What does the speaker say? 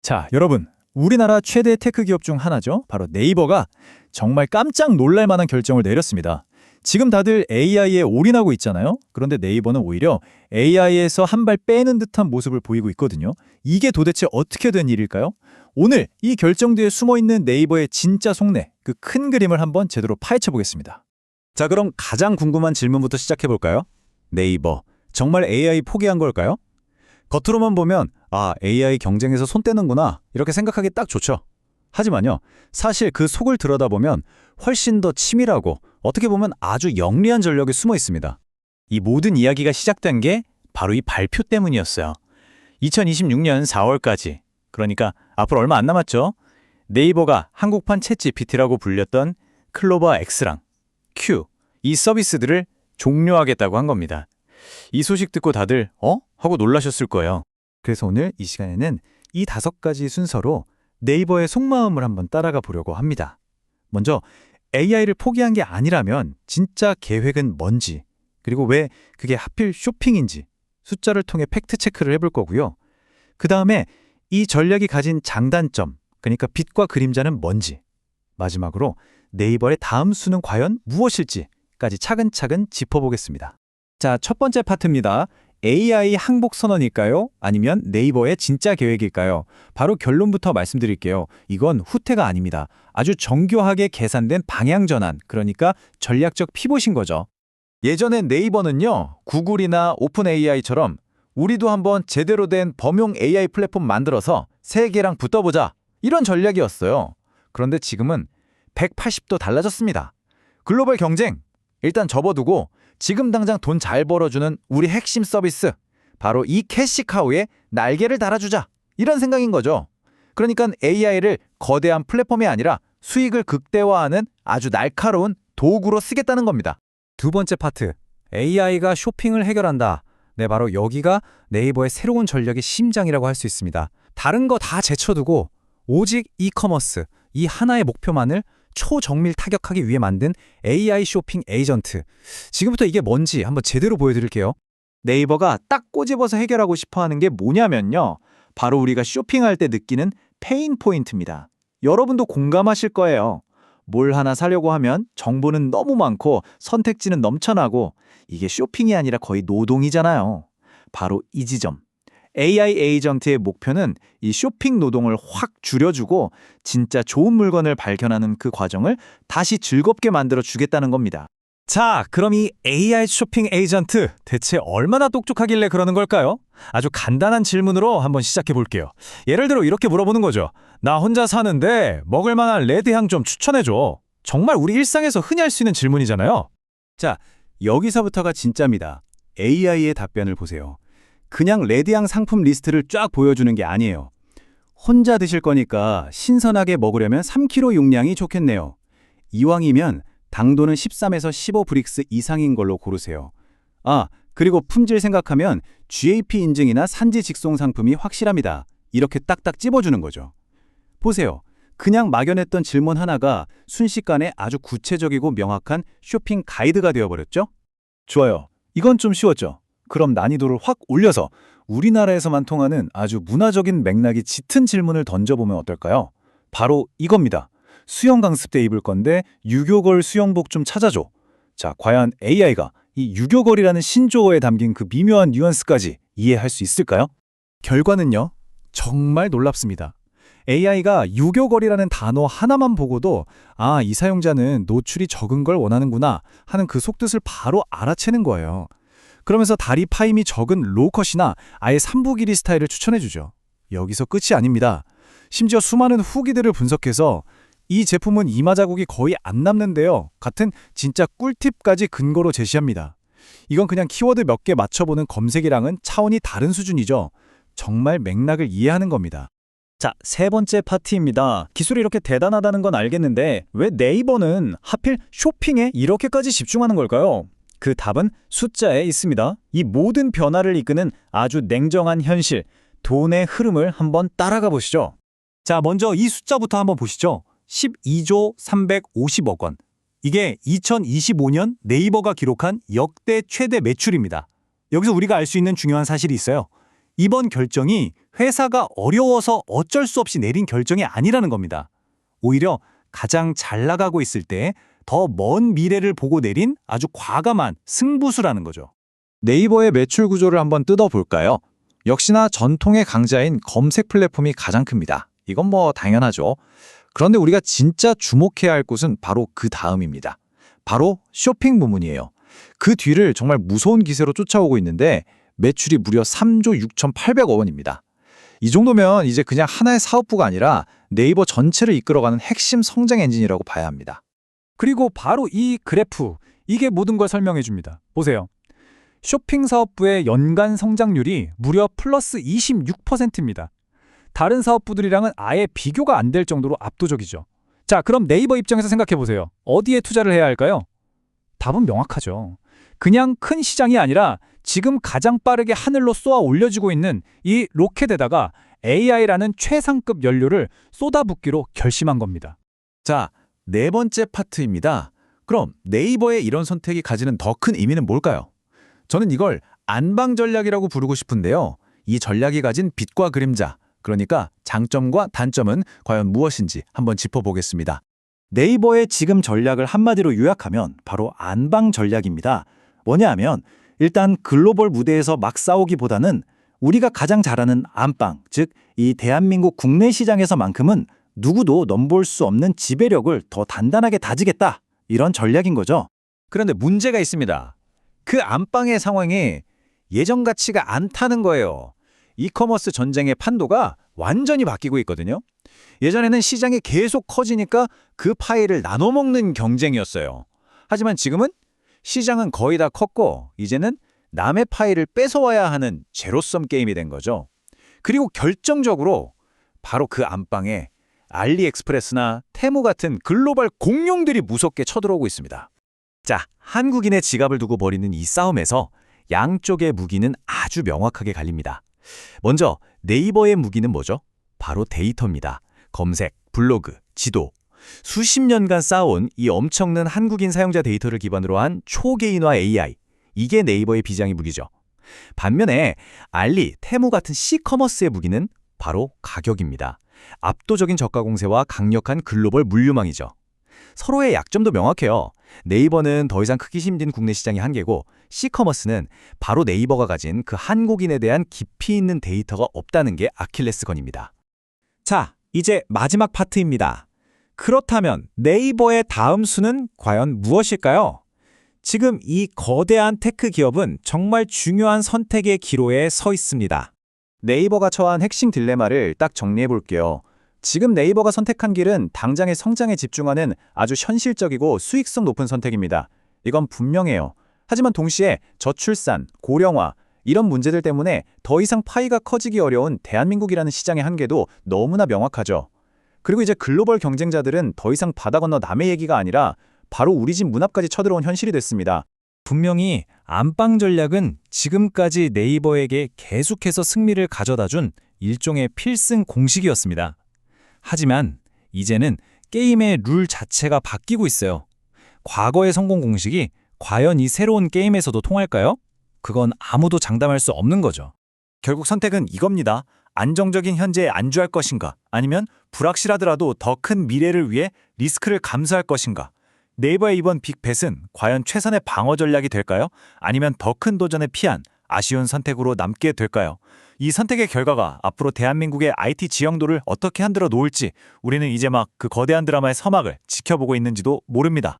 자, 여러분. 우리나라 최대 테크 기업 중 하나죠. 바로 네이버가 정말 깜짝 놀랄 만한 결정을 내렸습니다. 지금 다들 AI에 올인하고 있잖아요. 그런데 네이버는 오히려 AI에서 한 발 빼는 듯한 모습을 보이고 있거든요. 이게 도대체 어떻게 된 일일까요? 오늘 이 결정 뒤에 숨어있는 네이버의 진짜 속내, 그 큰 그림을 한번 제대로 파헤쳐 보겠습니다. 자, 그럼 가장 궁금한 질문부터 시작해볼까요? 네이버, 정말 AI 포기한 걸까요? 겉으로만 보면 AI 경쟁에서 손 떼는구나 이렇게 생각하기 딱 좋죠. 하지만요, 사실 그 속을 들여다보면 훨씬 더 치밀하고 어떻게 보면 아주 영리한 전략이 숨어 있습니다. 이 모든 이야기가 시작된 게 바로 이 발표 때문이었어요. 2026년 4월까지, 그러니까 앞으로 얼마 안 남았죠. 네이버가 한국판 챗GPT라고 불렸던 클로버 X랑 Q, 이 서비스들을 종료하겠다고 한 겁니다. 이 소식 듣고 다들 하고 놀라셨을 거예요. 그래서 오늘 이 시간에는 이 5가지 순서로 네이버의 속마음을 한번 따라가 보려고 합니다. 먼저 AI를 포기한 게 아니라면 진짜 계획은 뭔지, 그리고 왜 그게 하필 쇼핑인지 숫자를 통해 팩트 체크를 해볼 거고요. 그 다음에 이 전략이 가진 장단점, 그러니까 빛과 그림자는 뭔지, 마지막으로 네이버의 다음 수는 과연 무엇일지까지 차근차근 짚어보겠습니다. 자, 첫 번째 파트입니다. AI 항복 선언일까요? 아니면 네이버의 진짜 계획일까요? 바로 결론부터 말씀드릴게요. 이건 후퇴가 아닙니다. 아주 정교하게 계산된 방향 전환, 그러니까 전략적 피봇인 거죠. 예전엔 네이버는요, 구글이나 오픈 AI처럼 우리도 한번 제대로 된 범용 AI 플랫폼 만들어서 세계랑 붙어보자, 이런 전략이었어요. 그런데 지금은 180도 달라졌습니다. 글로벌 경쟁, 일단 접어두고 지금 당장 돈 잘 벌어주는 우리 핵심 서비스, 바로 이 캐시카우에 날개를 달아주자, 이런 생각인 거죠. 그러니까 AI를 거대한 플랫폼이 아니라 수익을 극대화하는 아주 날카로운 도구로 쓰겠다는 겁니다. 두 번째 파트, AI가 쇼핑을 해결한다. 네, 바로 여기가 네이버의 새로운 전략의 심장이라고 할 수 있습니다. 다른 거 다 제쳐두고 오직 이커머스, 이 하나의 목표만을 초정밀 타격하기 위해 만든 AI 쇼핑 에이전트. 지금부터 이게 뭔지 한번 제대로 보여드릴게요. 네이버가 딱 꼬집어서 해결하고 싶어하는 게 뭐냐면요, 바로 우리가 쇼핑할 때 느끼는 페인 포인트입니다. 여러분도 공감하실 거예요. 뭘 하나 사려고 하면 정보는 너무 많고 선택지는 넘쳐나고 이게 쇼핑이 아니라 거의 노동이잖아요. 바로 이 지점. AI 에이전트의 목표는 이 쇼핑 노동을 확 줄여주고 진짜 좋은 물건을 발견하는 그 과정을 다시 즐겁게 만들어 주겠다는 겁니다. 자, 그럼 이 AI 쇼핑 에이전트 대체 얼마나 똑똑하길래 그러는 걸까요? 아주 간단한 질문으로 한번 시작해 볼게요. 예를 들어 이렇게 물어보는 거죠. 나 혼자 사는데 먹을 만한 레드향 좀 추천해줘. 정말 우리 일상에서 흔히 할 수 있는 질문이잖아요. 자, 여기서부터가 진짜입니다. AI의 답변을 보세요. 그냥 레드향 상품 리스트를 쫙 보여주는 게 아니에요. 혼자 드실 거니까 신선하게 먹으려면 3kg 용량이 좋겠네요. 이왕이면 당도는 13에서 15 브릭스 이상인 걸로 고르세요. 그리고 품질 생각하면 GAP 인증이나 산지 직송 상품이 확실합니다. 이렇게 딱딱 찝어주는 거죠. 보세요. 그냥 막연했던 질문 하나가 순식간에 아주 구체적이고 명확한 쇼핑 가이드가 되어버렸죠? 좋아요. 이건 좀 쉬웠죠? 그럼 난이도를 확 올려서 우리나라에서만 통하는 아주 문화적인 맥락이 짙은 질문을 던져보면 어떨까요? 바로 이겁니다. 수영 강습 때 입을 건데 유교걸 수영복 좀 찾아줘. 자, 과연 AI가 이 유교걸이라는 신조어에 담긴 그 미묘한 뉘앙스까지 이해할 수 있을까요? 결과는요, 정말 놀랍습니다. AI가 유교걸이라는 단어 하나만 보고도 이 사용자는 노출이 적은 걸 원하는구나 하는 그 속뜻을 바로 알아채는 거예요. 그러면서 다리 파임이 적은 로우컷이나 아예 3부 길이 스타일을 추천해주죠. 여기서 끝이 아닙니다. 심지어 수많은 후기들을 분석해서 이 제품은 이마 자국이 거의 안 남는데요, 같은 진짜 꿀팁까지 근거로 제시합니다. 이건 그냥 키워드 몇 개 맞춰보는 검색이랑은 차원이 다른 수준이죠. 정말 맥락을 이해하는 겁니다. 자, 세 번째 파트입니다. 기술이 이렇게 대단하다는 건 알겠는데 왜 네이버는 하필 쇼핑에 이렇게까지 집중하는 걸까요? 그 답은 숫자에 있습니다. 이 모든 변화를 이끄는 아주 냉정한 현실, 돈의 흐름을 한번 따라가 보시죠. 자, 먼저 이 숫자부터 한번 보시죠. 12조 350억 원. 이게 2025년 네이버가 기록한 역대 최대 매출입니다. 여기서 우리가 알 수 있는 중요한 사실이 있어요. 이번 결정이 회사가 어려워서 어쩔 수 없이 내린 결정이 아니라는 겁니다. 오히려 가장 잘 나가고 있을 때 더 먼 미래를 보고 내린 아주 과감한 승부수라는 거죠. 네이버의 매출 구조를 한번 뜯어볼까요? 역시나 전통의 강자인 검색 플랫폼이 가장 큽니다. 이건 뭐 당연하죠. 그런데 우리가 진짜 주목해야 할 곳은 바로 그 다음입니다. 바로 쇼핑 부문이에요. 그 뒤를 정말 무서운 기세로 쫓아오고 있는데 매출이 무려 3조 6,800억 원입니다. 이 정도면 이제 그냥 하나의 사업부가 아니라 네이버 전체를 이끌어가는 핵심 성장 엔진이라고 봐야 합니다. 그리고 바로 이 그래프, 이게 모든 걸 설명해 줍니다. 보세요. 쇼핑 사업부의 연간 성장률이 무려 플러스 26%입니다. 다른 사업부들이랑은 아예 비교가 안 될 정도로 압도적이죠. 자, 그럼 네이버 입장에서 생각해 보세요. 어디에 투자를 해야 할까요? 답은 명확하죠. 그냥 큰 시장이 아니라 지금 가장 빠르게 하늘로 쏘아 올려지고 있는 이 로켓에다가 AI라는 최상급 연료를 쏟아붓기로 결심한 겁니다. 자, 네 번째 파트입니다. 그럼 네이버의 이런 선택이 가지는 더 큰 의미는 뭘까요? 저는 이걸 안방 전략이라고 부르고 싶은데요. 이 전략이 가진 빛과 그림자, 그러니까 장점과 단점은 과연 무엇인지 한번 짚어보겠습니다. 네이버의 지금 전략을 한마디로 요약하면 바로 안방 전략입니다. 뭐냐 하면 일단 글로벌 무대에서 막 싸우기보다는 우리가 가장 잘하는 안방, 즉 이 대한민국 국내 시장에서만큼은 누구도 넘볼 수 없는 지배력을 더 단단하게 다지겠다. 이런 전략인 거죠. 그런데 문제가 있습니다. 그 안방의 상황이 예전 같지가 않다는 거예요. 이커머스 전쟁의 판도가 완전히 바뀌고 있거든요. 예전에는 시장이 계속 커지니까 그 파일을 나눠먹는 경쟁이었어요. 하지만 지금은 시장은 거의 다 컸고 이제는 남의 파일을 뺏어와야 하는 제로섬 게임이 된 거죠. 그리고 결정적으로 바로 그 안방에 알리익스프레스나 테무 같은 글로벌 공룡들이 무섭게 쳐들어오고 있습니다. 자, 한국인의 지갑을 두고 벌이는 이 싸움에서 양쪽의 무기는 아주 명확하게 갈립니다. 먼저 네이버의 무기는 뭐죠? 바로 데이터입니다. 검색, 블로그, 지도. 수십 년간 쌓아온 이 엄청난 한국인 사용자 데이터를 기반으로 한 초개인화 AI. 이게 네이버의 비장의 무기죠. 반면에 알리, 테무 같은 C커머스의 무기는 바로 가격입니다. 압도적인 저가 공세와 강력한 글로벌 물류망이죠. 서로의 약점도 명확해요. 네이버는 더 이상 크기 힘든 국내 시장이 한계고 C커머스는 바로 네이버가 가진 그 한국인에 대한 깊이 있는 데이터가 없다는 게 아킬레스건입니다. 자, 이제 마지막 파트입니다. 그렇다면 네이버의 다음 수는 과연 무엇일까요? 지금 이 거대한 테크 기업은 정말 중요한 선택의 기로에 서 있습니다. 네이버가 처한 핵심 딜레마를 딱 정리해 볼게요. 지금 네이버가 선택한 길은 당장의 성장에 집중하는 아주 현실적이고 수익성 높은 선택입니다. 이건 분명해요. 하지만 동시에 저출산, 고령화 이런 문제들 때문에 더 이상 파이가 커지기 어려운 대한민국이라는 시장의 한계도 너무나 명확하죠. 그리고 이제 글로벌 경쟁자들은 더 이상 바다 건너 남의 얘기가 아니라 바로 우리 집 문 앞까지 쳐들어온 현실이 됐습니다. 분명히 안방 전략은 지금까지 네이버에게 계속해서 승리를 가져다준 일종의 필승 공식이었습니다. 하지만 이제는 게임의 룰 자체가 바뀌고 있어요. 과거의 성공 공식이 과연 이 새로운 게임에서도 통할까요? 그건 아무도 장담할 수 없는 거죠. 결국 선택은 이겁니다. 안정적인 현재에 안주할 것인가, 아니면 불확실하더라도 더 큰 미래를 위해 리스크를 감수할 것인가. 네이버의 이번 빅벳은 과연 최선의 방어 전략이 될까요? 아니면 더 큰 도전에 피한 아쉬운 선택으로 남게 될까요? 이 선택의 결과가 앞으로 대한민국의 IT 지형도를 어떻게 흔들어 놓을지 우리는 이제 막 그 거대한 드라마의 서막을 지켜보고 있는지도 모릅니다.